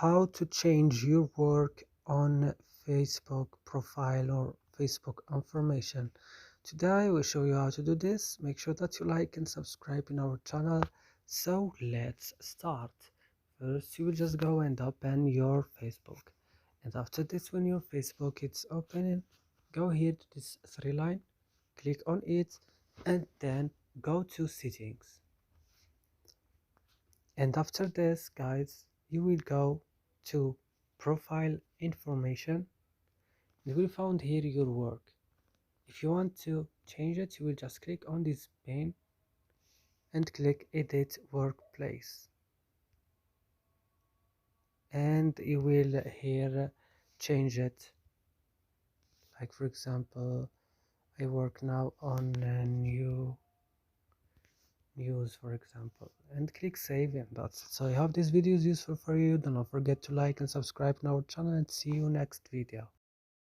how to change your work on Facebook profile or Facebook information. Today I will show you how to do this. Make sure that you like and subscribe in our channel. So let's start. First you will just go and open your Facebook, and after this, when your Facebook is opening, go here to this three line, click on it, and then go to settings. And after this, guys, you will go to profile information. You will find here your work. If you want to change it, you will just click on this pane and click edit workplace, and you will here change it. Like for example, I work now on new news, for example, and click save, and that's it. So I hope this video is useful for you. Do not forget to like and subscribe to our channel, and see you next video.